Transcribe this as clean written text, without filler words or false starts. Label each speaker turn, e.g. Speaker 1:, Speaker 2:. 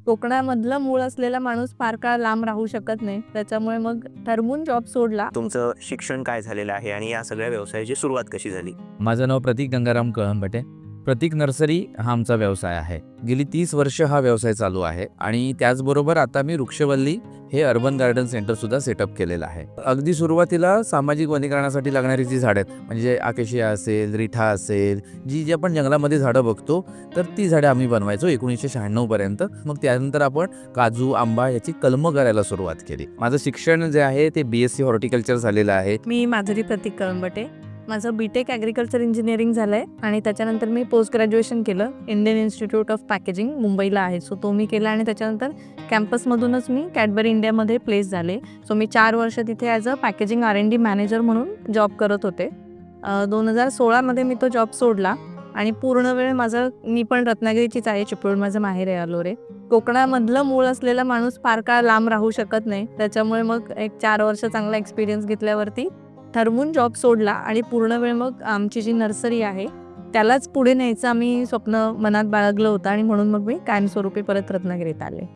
Speaker 1: कोकणामधलं मूळ असलेला माणूस फार काळ लांब राहू शकत नाही, त्याच्यामुळे मग ठरवून जॉब सोडला.
Speaker 2: तुमचं शिक्षण काय झालेलं आहे आणि या सगळ्या व्यवसायाची सुरुवात कशी झाली?
Speaker 3: माझं नाव प्रतीक गंगाराम कळंबटे. प्रतीक नर्सरी हा आमचा व्यवसाय आहे. गेली 30 वर्ष हा व्यवसाय चालू आहे आणि त्याचबरोबर आता मी वृक्षवल्ली हे अर्बन गार्डन सेंटर सुद्धा सेटअप केलेलं आहे. अगदी सुरुवातीला सामाजिक वनीकरणासाठी लागणारी जी झाडं आहेत, म्हणजे आकेशिया असेल, रिठा असेल, जी आपण जंगलामध्ये झाडं बघतो, तर ती झाडं आम्ही बनवायचो 1996 पर्यंत. मग त्यानंतर आपण काजू, आंबा याची कलमं करायला सुरुवात केली. माझं शिक्षण जे आहे ते BSc हॉर्टिकल्चर झालेलं आहे.
Speaker 1: मी माधुरी प्रतीक कळंबटे. माझं BTech ॲग्रिकल्चर इंजिनिअरिंग झालं आहे आणि त्याच्यानंतर मी पोस्ट ग्रॅज्युएशन केलं इंडियन इन्स्टिट्यूट ऑफ पॅकेजिंग मुंबईला आहे. सो तो मी केला आणि त्याच्यानंतर कॅम्पसमधूनच मी कॅडबरी इंडियामध्ये प्लेस झाले. सो मी 4 वर्ष तिथे as a packaging R&D manager म्हणून जॉब करत होते. 2016मध्ये मी तो जॉब सोडला आणि पूर्ण वेळ मी पण रत्नागिरीचीच आहे, चिपळूण माझं माहेर आहे, अलोरे. कोकणामधलं मूळ असलेला माणूस फार काळ लांब राहू शकत नाही, त्याच्यामुळे मग एक 4 वर्ष चांगला एक्सपिरियन्स घेतल्यावरती ठरवून जॉब सोडला आणि पूर्ण वेळ मग आमची जी नर्सरी आहे त्यालाच पुढे न्यायचं आम्ही स्वप्न मनात बाळगलं होतं आणि म्हणून मग मी कायमस्वरूपी परत रत्नागिरीत आले.